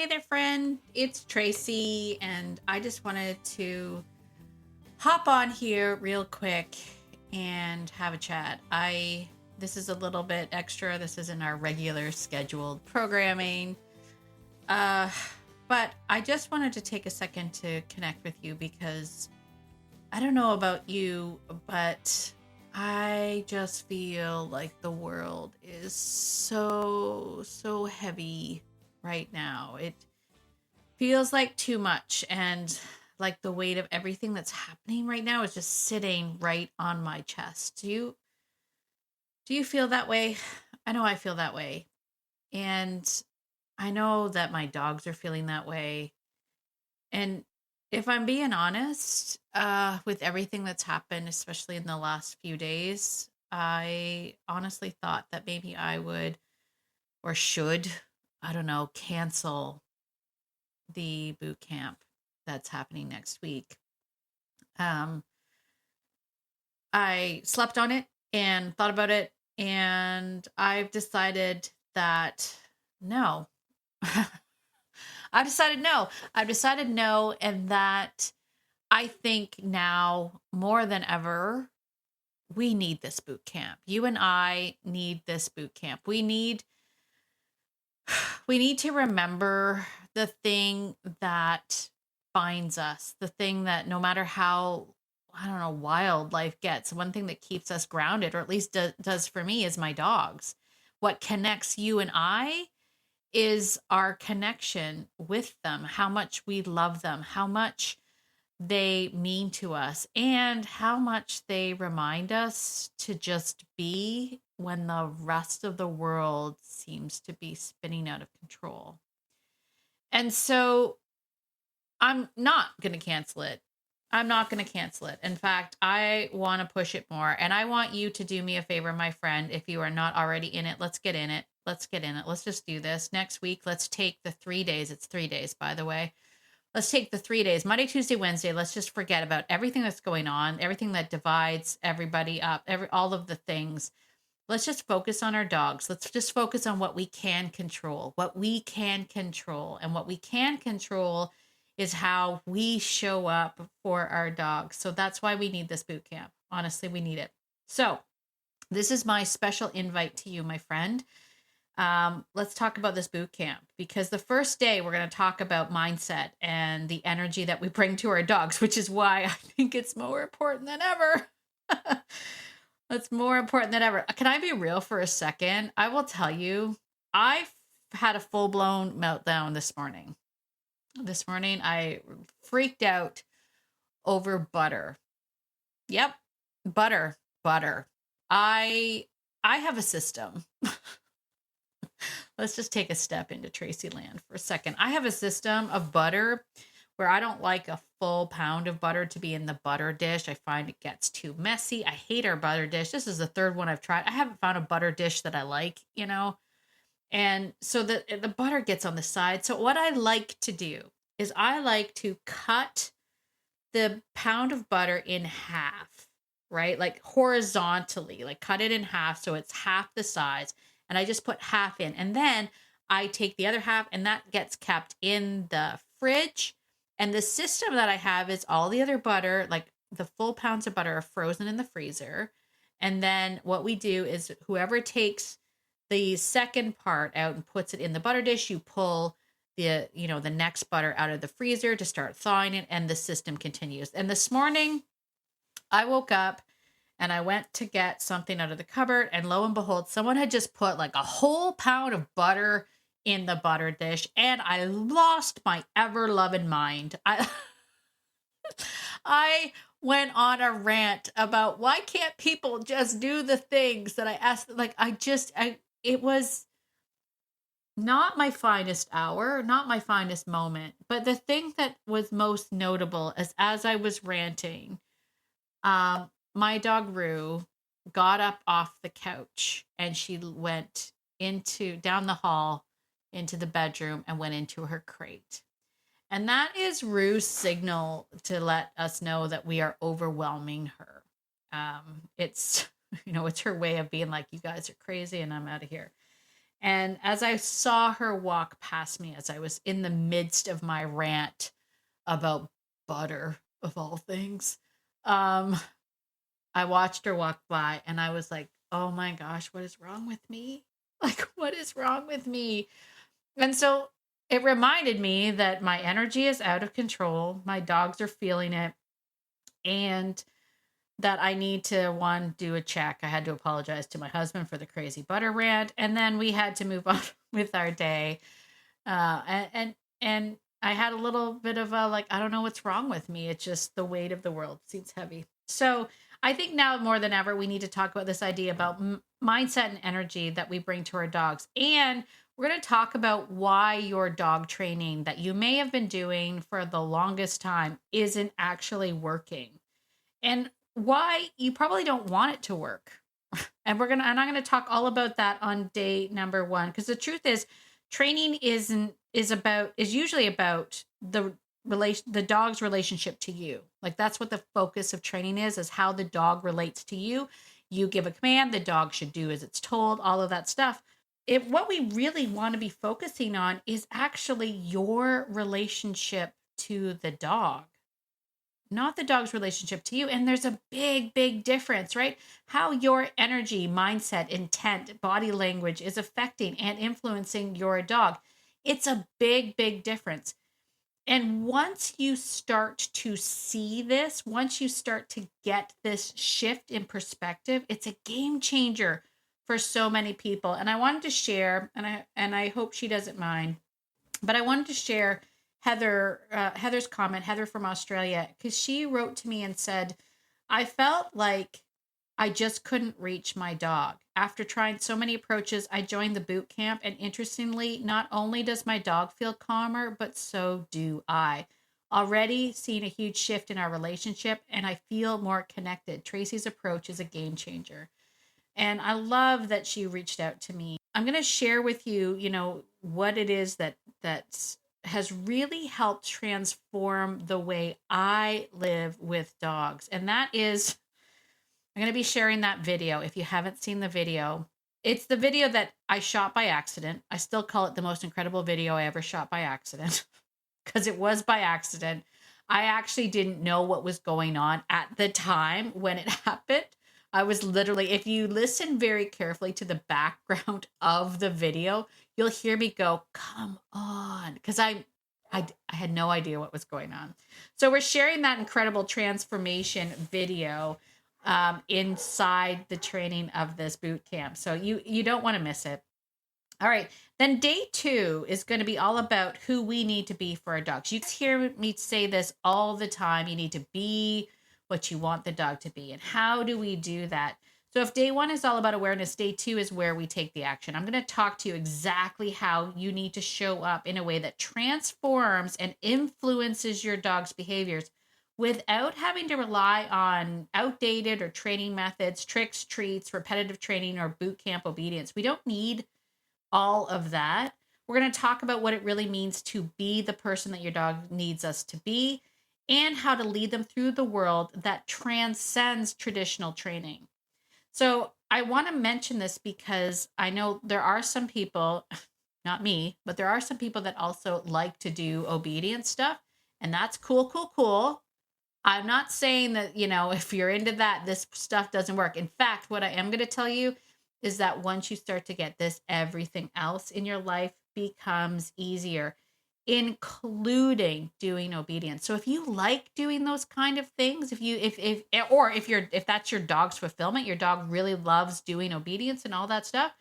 Hey there, friend. It's Tracy, and I just wanted to hop on here real quick and have a chat. This is a little bit extra. This isn't our regular scheduled programming. Uh but I just wanted to take a second to connect with you because I don't know about you, but I just feel like the world is so heavy right now. It feels like too much, and like the weight of everything that's happening right now is just sitting right on my chest. Do you feel that way? I know I feel that way. And I know that my dogs are feeling that way. And if I'm being honest, with everything that's happened, especially in the last few days, I honestly thought that maybe I would or should, I don't know, cancel the boot camp that's happening next week. Um, I slept on it and thought about it, and I've decided that no. I've decided no. I've decided no, and that I think now more than ever, we need this boot camp. You and I need this boot camp. We need to remember the thing that binds us, the thing that no matter how, I don't know, wild life gets, one thing that keeps us grounded, or at least does for me, is my dogs. What connects you and I is our connection with them, how much we love them, how much they mean to us, and how much they remind us to just be when the rest of the world seems to be spinning out of control. And so I'm not going to cancel it. I'm not going to cancel it. In fact, I want to push it more. And I want you to do me a favor, my friend. If you are not already in it, let's get in it. Let's get in it. Let's just do this. Next week, let's take the 3 days. It's 3 days, by the way. Let's take the 3 days, Monday, Tuesday, Wednesday. Let's just forget about everything that's going on, everything that divides everybody up, all of the things. Let's just focus on our dogs. Let's just focus on what we can control, what we can control. And what we can control is how we show up for our dogs. So that's why we need this boot camp. Honestly, we need it. So this is my special invite to you, my friend. Let's talk about this boot camp, because the first day we're going to talk about mindset and the energy that we bring to our dogs, which is why I think it's more important than ever. It's more important than ever. Can I be real for a second? I will tell you, I had a full-blown meltdown this morning. This morning, I freaked out over butter. Yep, butter. I have a system. Let's just take a step into Tracy land for a second. I have a system of butter where I don't like a full pound of butter to be in the butter dish. I find it gets too messy. I hate our butter dish. This is the third one I've tried. I haven't found a butter dish that I like, And so the butter gets on the side. So what I like to do is I like to cut the pound of butter in half, right? Like horizontally, like cut it in half so it's half the size. And I just put half in. And then I take the other half, and that gets kept in the fridge. And the system that I have is all the other butter, like the full pounds of butter, are frozen in the freezer. And then what we do is whoever takes the second part out and puts it in the butter dish, you pull the next butter out of the freezer to start thawing it, and the system continues. And this morning I woke up and I went to get something out of the cupboard, and lo and behold, someone had just put like a whole pound of butter in the butter dish, and I lost my ever-loving mind. I went on a rant about why can't people just do the things that I asked. Like it was not my finest hour, not my finest moment, but the thing that was most notable is as I was ranting, my dog Rue got up off the couch, and she went down the hall into the bedroom and went into her crate. And that is Rue's signal to let us know that we are overwhelming her. It's it's her way of being like, you guys are crazy and I'm out of here. And as I saw her walk past me, as I was in the midst of my rant about butter, of all things, um, I watched her walk by and I was like, oh my gosh, what is wrong with me? Like, what is wrong with me? And so it reminded me that my energy is out of control. My dogs are feeling it. And that I need to one do a check. I had to apologize to my husband for the crazy butter rant, and then we had to move on with our day. And I had a little bit of a like, I don't know what's wrong with me. It's just the weight of the world seems heavy. So I think now more than ever we need to talk about this idea about mindset and energy that we bring to our dogs, and we're going to talk about why your dog training that you may have been doing for the longest time isn't actually working and why you probably don't want it to work. And I'm gonna talk all about that on day number 1. Because the truth is, training is usually about the dog's relationship to you. Like that's what the focus of training is how the dog relates to you. You give a command, the dog should do as it's told, all of that stuff. What we really want to be focusing on is actually your relationship to the dog, not the dog's relationship to you. And there's a big, big difference, right? How your energy, mindset, intent, body language is affecting and influencing your dog. It's a big, big difference. And once you start to see this, once you start to get this shift in perspective, it's a game changer for so many people. And I wanted to share, and I hope she doesn't mind, but I wanted to share Heather's comment, Heather from Australia, because she wrote to me and said, I felt like I just couldn't reach my dog. After trying so many approaches, I joined the boot camp, and interestingly, not only does my dog feel calmer, but so do I. Already seeing a huge shift in our relationship, and I feel more connected. Tracy's approach is a game changer. And I love that she reached out to me. I'm going to share with you, what it is that has really helped transform the way I live with dogs. And that is, I'm going to be sharing that video. If you haven't seen the video, it's the video that I shot by accident. I still call it the most incredible video I ever shot by accident because it was by accident. I actually didn't know what was going on at the time when it happened. I was literally, if you listen very carefully to the background of the video, you'll hear me go, come on, because I had no idea what was going on. So we're sharing that incredible transformation video inside the training of this boot camp. So you don't want to miss it. All right. Then day 2 is going to be all about who we need to be for our dogs. You hear me say this all the time. You need to be what you want the dog to be. And how do we do that? So if day 1 is all about awareness, day 2 is where we take the action. I'm going to talk to you exactly how you need to show up in a way that transforms and influences your dog's behaviors without having to rely on outdated or training methods, tricks, treats, repetitive training, or boot camp obedience. We don't need all of that. We're going to talk about what it really means to be the person that your dog needs us to be and how to lead them through the world that transcends traditional training. So I want to mention this because I know there are some people, not me, but there are some people that also like to do obedience stuff. And that's cool, cool, cool. I'm not saying that, if you're into that, this stuff doesn't work. In fact, what I am going to tell you is that once you start to get this, everything else in your life becomes easier, including doing obedience. So if you like doing those kind of things, if that's your dog's fulfillment, your dog really loves doing obedience and all that stuff,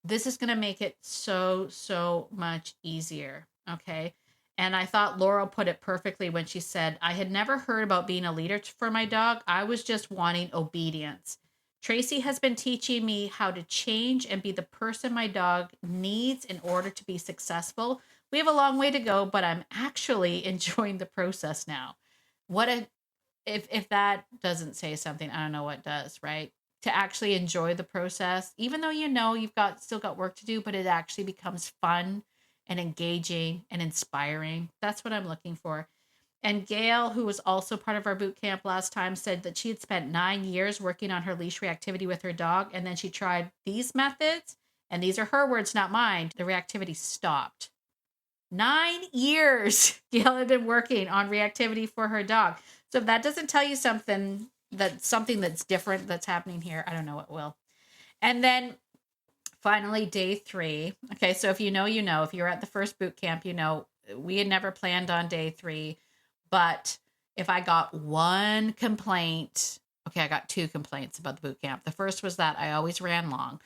this is going to make it so much easier. Okay. And I thought Laurel put it perfectly when she said, I had never heard about being a leader for my dog. I was just wanting obedience. Tracy has been teaching me how to change and be the person my dog needs in order to be successful. We have a long way to go, but I'm actually enjoying the process now. If that doesn't say something, I don't know what does, right? To actually enjoy the process, even though you've still got work to do, but it actually becomes fun and engaging and inspiring. That's what I'm looking for. And Gail, who was also part of our boot camp last time, said that she had spent 9 years working on her leash reactivity with her dog. And then she tried these methods and these are her words, not mine, the reactivity stopped. 9 years Gail had been working on reactivity for her dog. So if that doesn't tell you something that's different that's happening here, I don't know what will. And then finally, day 3. Okay, so if you know, you know. If you were at the first boot camp, you know, we had never planned on day 3. But if I got one complaint, okay, I got 2 complaints about the boot camp. The first was that I always ran long.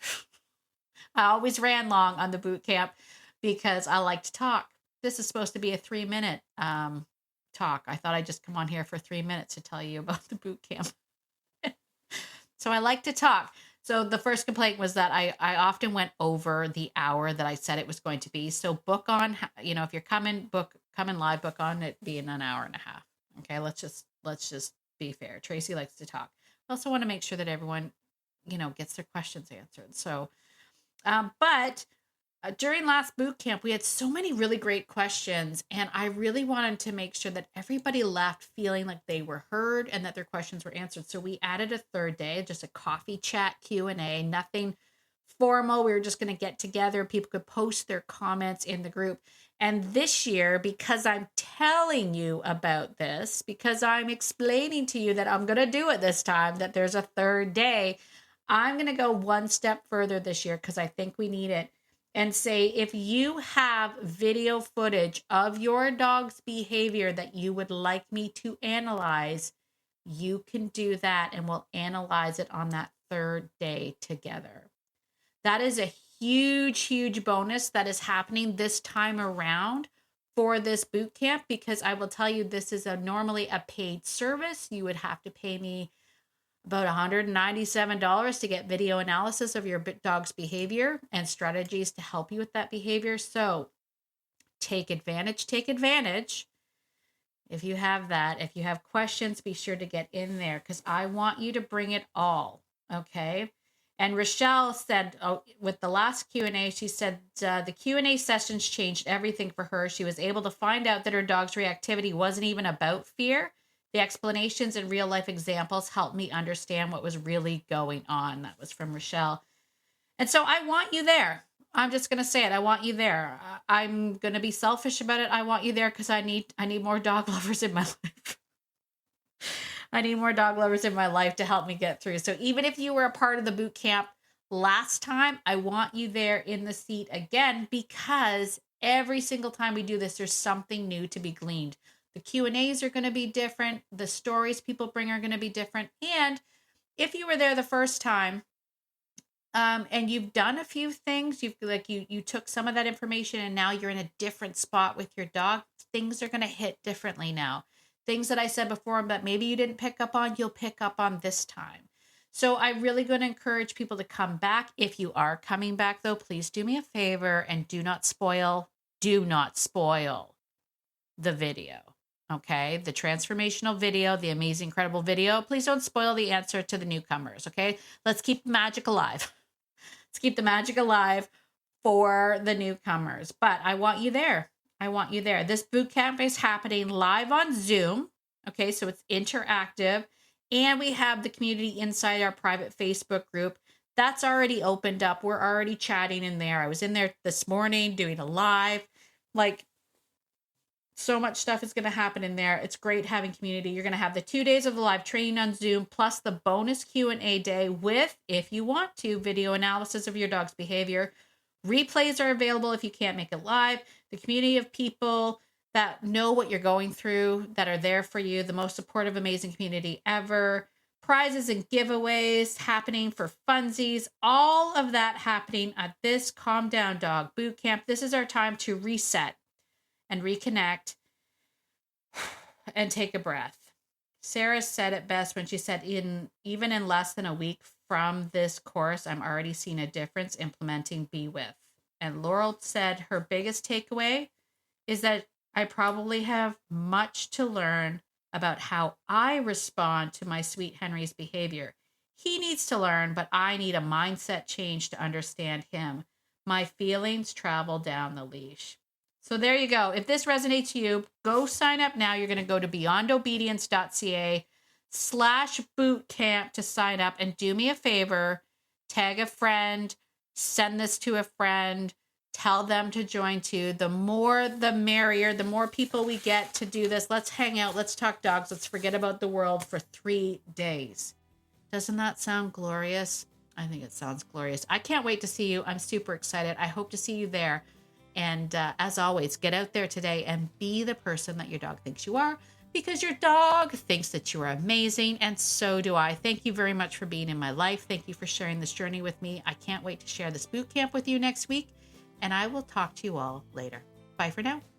I always ran long on the boot camp because I like to talk. This is supposed to be a 3-minute talk. I thought I'd just come on here for 3 minutes to tell you about the boot camp. So I like to talk. So the first complaint was that I often went over the hour that I said it was going to be. So book on, you know, if you're coming live, book on it being an hour and a half. Okay, let's just be fair. Tracy likes to talk. I also want to make sure that everyone, you know, gets their questions answered. So, but during last boot camp, we had so many really great questions, and I really wanted to make sure that everybody left feeling like they were heard and that their questions were answered. So we added a third day, just a coffee chat Q&A, nothing formal. We were just going to get together. People could post their comments in the group. And this year, because I'm telling you about this, because I'm explaining to you that I'm going to do it this time, that there's a third day, I'm going to go one step further this year because I think we need it. And say, if you have video footage of your dog's behavior that you would like me to analyze, you can do that and we'll analyze it on that third day together. That is a huge, huge bonus that is happening this time around for this boot camp, because I will tell you, this is normally a paid service. You would have to pay me about $197 to get video analysis of your dog's behavior and strategies to help you with that behavior. So take advantage. If you have that, if you have questions, be sure to get in there because I want you to bring it all. Okay. And Rochelle said, with the last Q&A, she said the Q&A sessions changed everything for her. She was able to find out that her dog's reactivity wasn't even about fear. The explanations and real life examples helped me understand what was really going on. That was from Rochelle. And so I want you there. I'm just going to say it. I want you there. I'm going to be selfish about it. I want you there because I need more dog lovers in my life. I need more dog lovers in my life to help me get through. So even if you were a part of the boot camp last time, I want you there in the seat again, because every single time we do this, there's something new to be gleaned. The Q&As are going to be different. The stories people bring are going to be different. And if you were there the first time, and you've done a few things, you took some of that information and now you're in a different spot with your dog, things are going to hit differently now. Things that I said before, but maybe you didn't pick up on, you'll pick up on this time. So I'm really going to encourage people to come back. If you are coming back though, please do me a favor and do not spoil the video. Okay, the transformational video, the amazing, incredible video. Please don't spoil the answer to the newcomers. Okay, let's keep the magic alive. Let's keep the magic alive for the newcomers. But I want you there. I want you there. This boot camp is happening live on Zoom. Okay, so it's interactive. And we have the community inside our private Facebook group. That's already opened up. We're already chatting in there. I was in there this morning doing a live. Like, so much stuff is going to happen in there. It's great having community. You're going to have the 2 days of the live training on Zoom, plus the bonus Q&A day with, if you want to, video analysis of your dog's behavior. Replays are available if you can't make it live. The community of people that know what you're going through, that are there for you, the most supportive, amazing community ever. Prizes and giveaways happening for funsies. All of that happening at this Calm Down Dog Boot Camp. This is our time to reset and reconnect and take a breath. Sarah said it best when she said, even in less than a week from this course, I'm already seeing a difference implementing Be With. And Laurel said her biggest takeaway is that I probably have much to learn about how I respond to my sweet Henry's behavior. He needs to learn, but I need a mindset change to understand him. My feelings travel down the leash. So there you go. If this resonates to you, go sign up now. You're going to go to beyondobedience.ca/bootcamp to sign up. And do me a favor, tag a friend, Send this to a friend. Tell them to join too. The more the merrier. The more people we get to do this. Let's hang out. Let's talk dogs. Let's forget about the world for 3 days. Doesn't that sound glorious? I think it sounds glorious. I can't wait to see you. I'm super excited. I hope to see you there. And as always, get out there today and be the person that your dog thinks you are, because your dog thinks that you are amazing. And so do I. Thank you very much for being in my life. Thank you for sharing this journey with me. I can't wait to share this boot camp with you next week. And I will talk to you all later. Bye for now.